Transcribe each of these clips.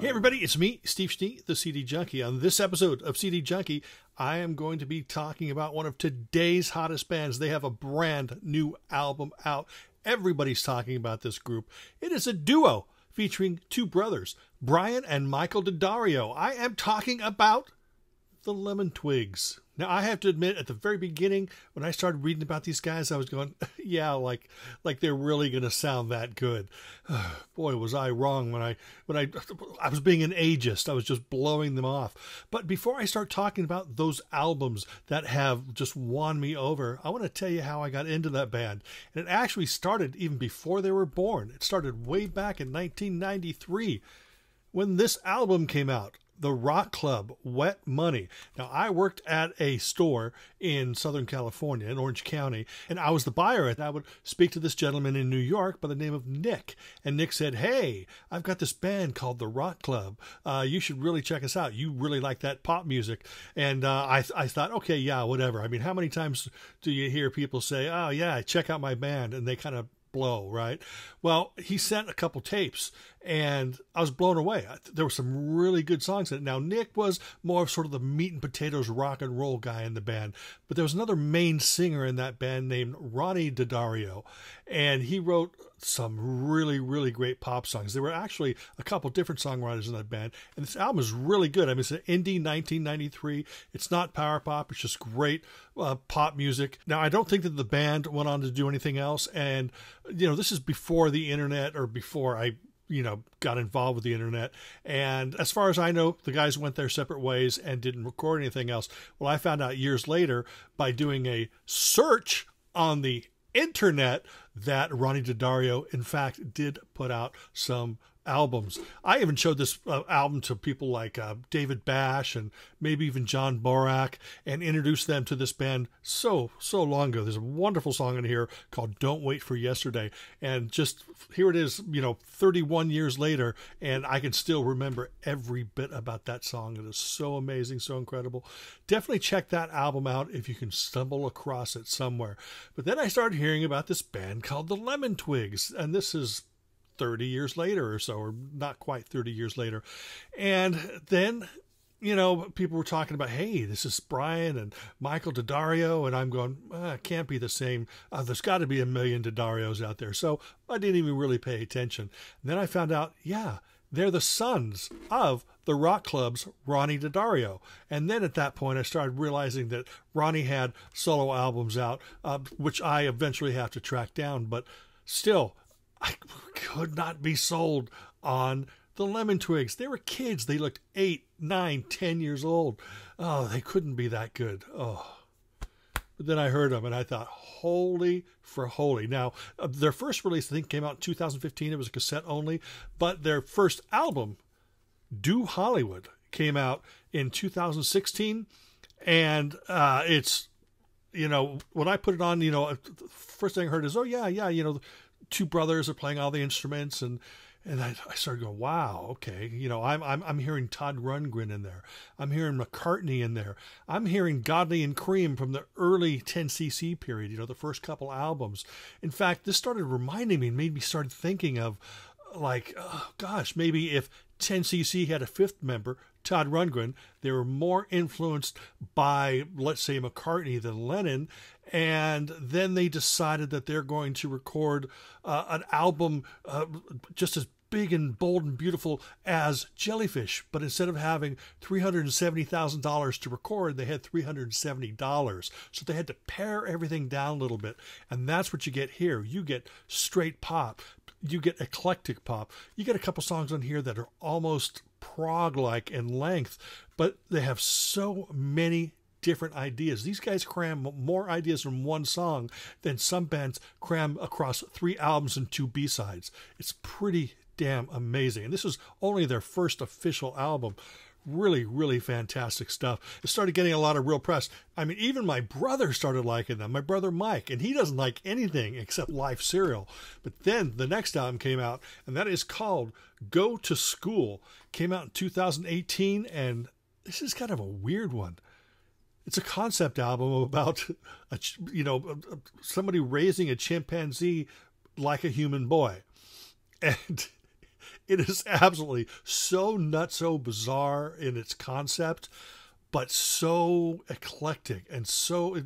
Hey everybody, it's me, Steve Schnee, the CD Junkie. On this episode of CD Junkie, I am going to be talking about one of today's hottest bands. They have a brand new album out. Everybody's talking about this group. It is a duo featuring two brothers, Brian and Michael D'Addario. I am talking about the Lemon Twigs. Now, I have to admit, at the very beginning, when I started reading about these guys, I was going, yeah, like they're really going to sound that good. Boy, was I wrong when I was being an ageist. I was just blowing them off. But before I start talking about those albums that have just won me over, I want to tell you how I got into that band. And it actually started even before they were born. It started way back in 1993 when this album came out. The rock club, Wet Money. Now, I worked at a store in Southern California, in Orange County, and I was the buyer, and I would speak to this gentleman in New York by the name of Nick. And Nick said, hey, I've got this band called the Rock Club. You should really check us out. You really like that pop music. And I thought, okay, yeah, whatever. I mean, how many times do you hear people say, oh, yeah, check out my band, and they kind of blow, right? Well, he sent a couple tapes and I was blown away. There were some really good songs in it. Now, Nick was more of sort of the meat and potatoes rock and roll guy in the band, but there was another main singer in that band named Ronnie D'Addario, and he wrote some really, really great pop songs. There were actually a couple different songwriters in that band, and this album is really good. I mean, it's an indie 1993. It's not power pop. It's just great pop music. Now, I don't think that the band went on to do anything else, and, you know, this is before the internet or before I got involved with the internet. And as far as I know, the guys went their separate ways and didn't record anything else. Well, I found out years later by doing a search on the internet that Ronnie D'Addario, in fact, did put out some albums. I even showed this album to people like David Bash and maybe even John Borak and introduced them to this band so long ago. There's a wonderful song in here called Don't Wait for Yesterday. And just here it is, 31 years later, and I can still remember every bit about that song. It is so amazing, so incredible. Definitely check that album out if you can stumble across it somewhere. But then I started hearing about this band called the Lemon Twigs, and this is 30 years later or so, or not quite 30 years later. And then, people were talking about, hey, this is Brian and Michael D'Addario, and I'm going, it can't be the same. There's got to be a million D'Addarios out there. So I didn't even really pay attention. And then I found out, yeah, they're the sons of the rock club's Ronnie D'Addario. And then at that point, I started realizing that Ronnie had solo albums out, which I eventually have to track down. But still, I could not be sold on the Lemon Twigs. They were kids. They looked 8, 9, 10 years old. Oh, they couldn't be that good. Oh. But then I heard them and I thought, holy for holy. Now, their first release, I think, came out in 2015. It was a cassette only. But their first album, Do Hollywood, came out in 2016. And it's, when I put it on, first thing I heard is, oh, yeah, two brothers are playing all the instruments, and I started going, wow, okay, I'm hearing Todd Rundgren in there, I'm hearing McCartney in there, I'm hearing Godley and Cream from the early 10cc period, the first couple albums. In fact, this started reminding me, made me start thinking of, like, oh, gosh, maybe if 10cc had a fifth member, Todd Rundgren, they were more influenced by, let's say, McCartney than Lennon, and then they decided that they're going to record an album just as big and bold and beautiful as Jellyfish, but instead of having $370,000 to record, they had $370. So they had to pare everything down a little bit, and that's what you get here. You get straight pop, you get eclectic pop, you get a couple songs on here that are almost prog-like in length, but they have so many different ideas. These guys cram more ideas from one song than some bands cram across 3 albums and 2 B-sides. It's pretty damn amazing. And this is only their first official album. Really, really fantastic stuff. It started getting a lot of real press. I mean, even my brother started liking them, my brother Mike, and he doesn't like anything except Life cereal. But then the next album came out, and that is called Go to School. Came out in 2018, and this is kind of a weird one. It's a concept album about, somebody raising a chimpanzee like a human boy. And It is absolutely so nuts, so bizarre in its concept, but so eclectic and so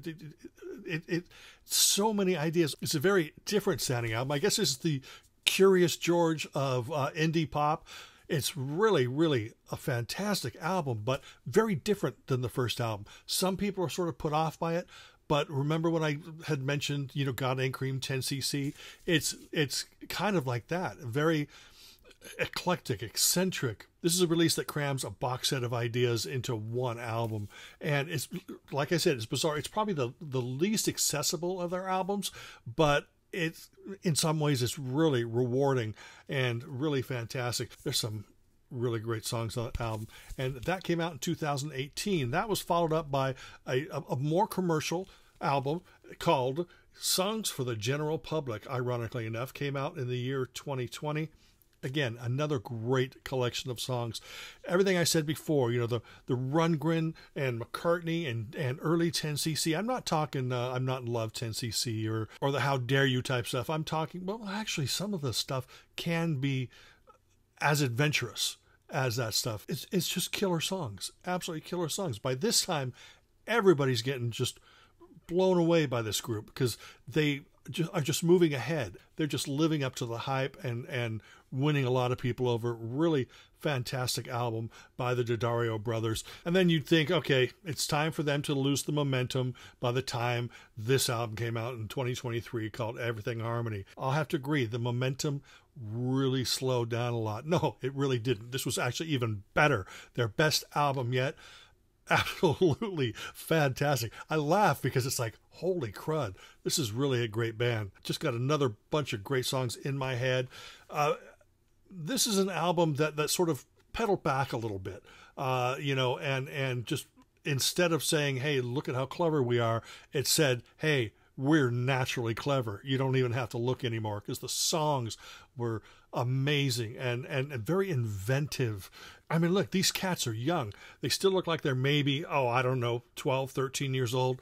so many ideas. It's a very different sounding album. I guess it's the Curious George of indie pop. It's really, really a fantastic album, but very different than the first album. Some people are sort of put off by it, but remember when I had mentioned, God Ain't Cream 10cc? It's kind of like that. Very eclectic, eccentric. This is a release that crams a box set of ideas into one album, and it's, like I said, it's bizarre. It's probably the least accessible of their albums, but it's, in some ways, it's really rewarding and really fantastic. There's some really great songs on that album, and that came out in 2018. That was followed up by a more commercial album called Songs for the General Public. Ironically enough, came out in the year 2020. Again, another great collection of songs. Everything I said before, the Rundgren and McCartney and early 10cc. I'm not talking I'm Not in Love 10cc or the How Dare You type stuff. I'm talking, well, actually, some of the stuff can be as adventurous as that stuff. It's just killer songs, absolutely killer songs. By this time, everybody's getting just blown away by this group because they are just moving ahead. They're just living up to the hype and winning a lot of people over. Really fantastic album by the D'Addario brothers. And then you'd think, okay, it's time for them to lose the momentum by the time this album came out in 2023 called Everything Harmony. I'll have to agree, the momentum really slowed down a lot. No, it really didn't. This was actually even better. Their best album yet. Absolutely fantastic. I laugh because it's like, holy crud, this is really a great band. Just got another bunch of great songs in my head. This is an album that sort of pedaled back a little bit, and just instead of saying, hey, look at how clever we are, it said, hey, we're naturally clever. You don't even have to look anymore, because the songs were amazing and very inventive. I mean, look, these cats are young. They still look like they're maybe, 12, 13 years old,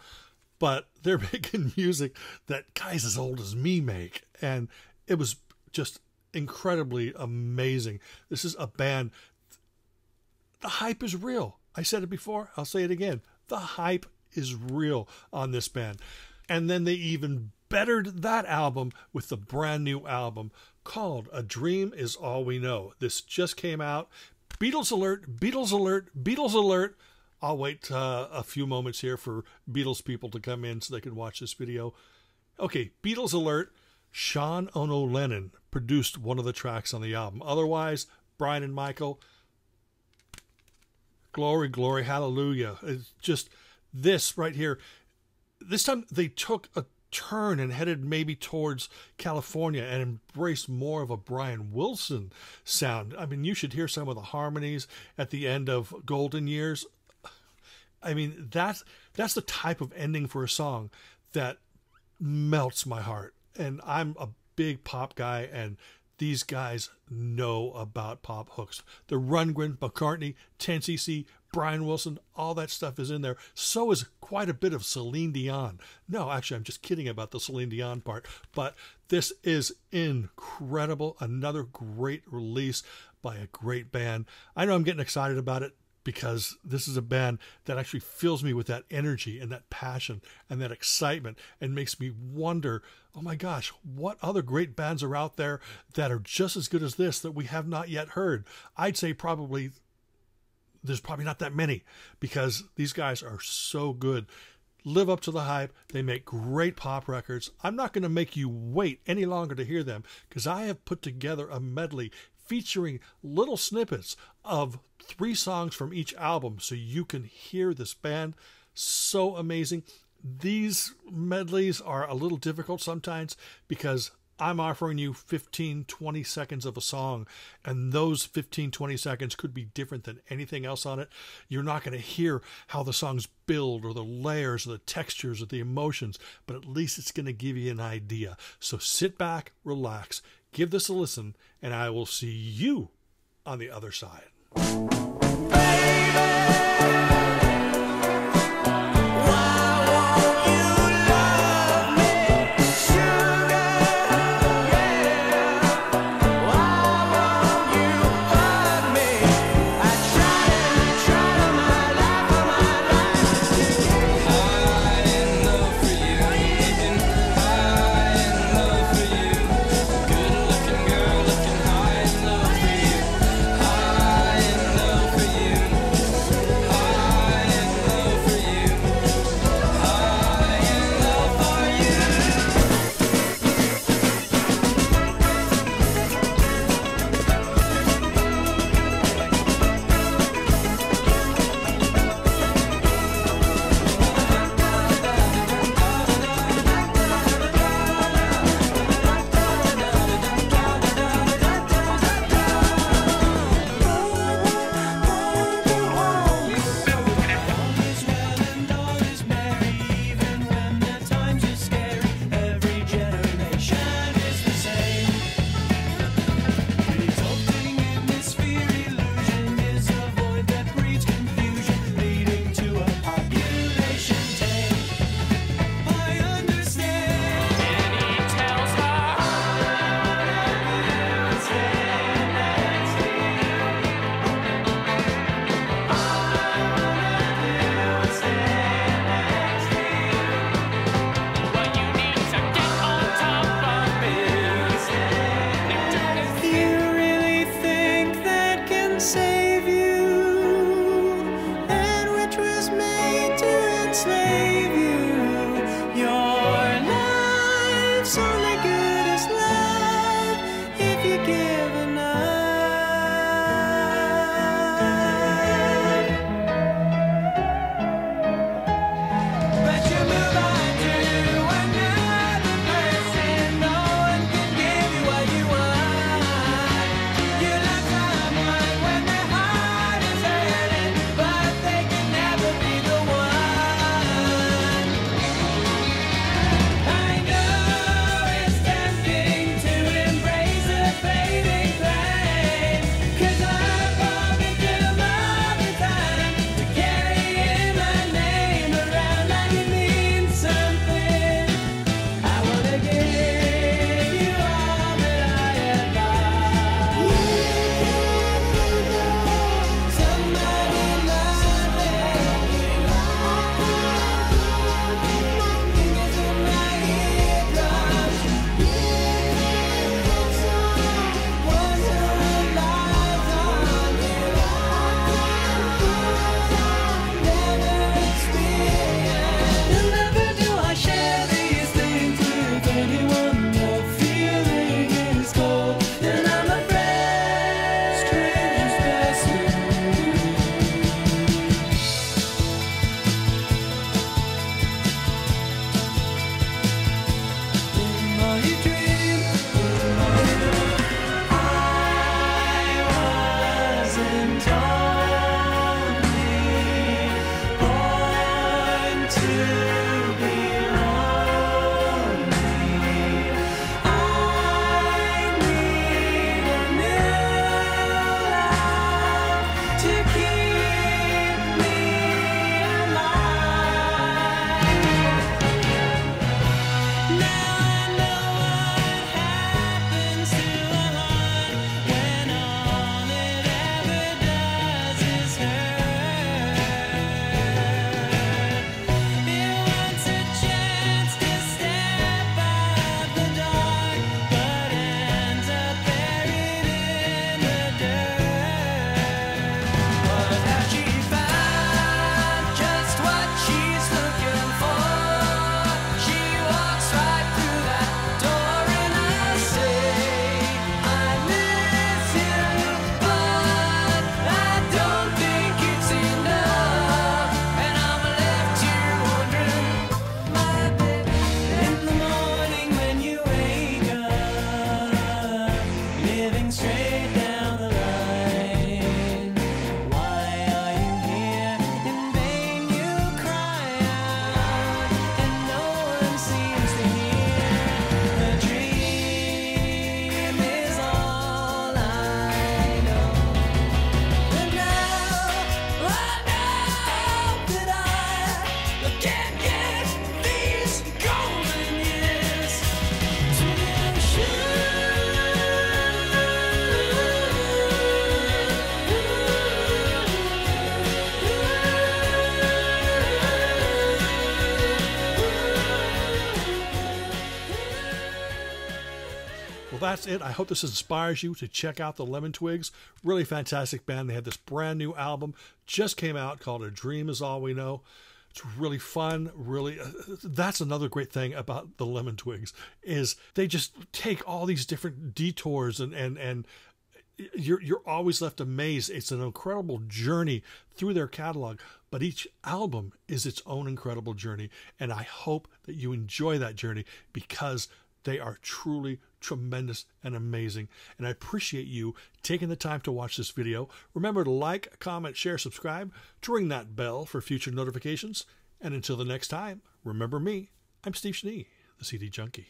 but they're making music that guys as old as me make. And it was just incredibly amazing. This is a band. The hype is real. I said it before. I'll say it again. The hype is real on this band. And then they even bettered that album with the brand new album called A Dream Is All We Know. This just came out. Beatles alert, Beatles alert, Beatles alert. I'll wait a few moments here for Beatles people to come in so they can watch this video. Okay, Beatles alert. Sean Ono Lennon produced one of the tracks on the album. Otherwise, Brian and Michael, glory, glory, hallelujah. It's just this right here. This time they took a turn and headed maybe towards California and embraced more of a Brian Wilson sound. I mean, you should hear some of the harmonies at the end of Golden Years. I mean, that's the type of ending for a song that melts my heart. And I'm a big pop guy, and these guys know about pop hooks. The Rundgren, McCartney, 10cc, Brian Wilson, all that stuff is in there. So is quite a bit of Celine Dion. No, actually, I'm just kidding about the Celine Dion part. But this is incredible. Another great release by a great band. I know I'm getting excited about it because this is a band that actually fills me with that energy and that passion and that excitement and makes me wonder, oh my gosh, what other great bands are out there that are just as good as this that we have not yet heard? I'd say there's probably not that many, because these guys are so good. Live up to the hype. They make great pop records. I'm not going to make you wait any longer to hear them, because I have put together a medley featuring little snippets of 3 songs from each album so you can hear this band. So amazing. These medleys are a little difficult sometimes because I'm offering you 15, 20 seconds of a song, and those 15, 20 seconds could be different than anything else on it. You're not going to hear how the songs build or the layers or the textures or the emotions, but at least it's going to give you an idea. So sit back, relax, give this a listen, and I will see you on the other side. It's only good as love if you give enough. But you move on to another person. No one can give you what you want. You love someone when their heart is hurting, but they can never be the one. I know it's tempting to embrace a fading flame, 'cause I'm falling through all the time to carry my name around like it means something. I wanna give you all that I have got. Somebody love me. Fingers in my eardrums. One whole life on you. Never experienced. And never do I share these things with anyone. The feeling is cold, and I'm afraid strangers pass through. In my dream, I wasn't only born to be lonely. I need a new love to keep me alive. Now I know what happens to a heart when all it ever does is hurt. It wants a chance to step out the dark, but ends up buried in the dirt. But has she found just what she's looking for? She walks right through that door, and I say, I miss you, but I don't think it's enough, and I'm left here wondering, my baby, in the morning when you wake up, living straight down the line. Why are you here? In vain you cry out, and no one seems to hear. The dream is all I know. And now I know that I can't get these golden years to Well, that's it. I hope this inspires you to check out the Lemon Twigs. Really fantastic band. They have this brand new album, just came out, called A Dream Is All We Know. It's really fun. Really, that's another great thing about the Lemon Twigs is they just take all these different detours and you're always left amazed. It's an incredible journey through their catalog, but each album is its own incredible journey, and I hope that you enjoy that journey because they are truly tremendous and amazing. And I appreciate you taking the time to watch this video. Remember to like, comment, share, subscribe, to ring that bell for future notifications. And until the next time, remember me, I'm Steve Schnee, the CD Junkie.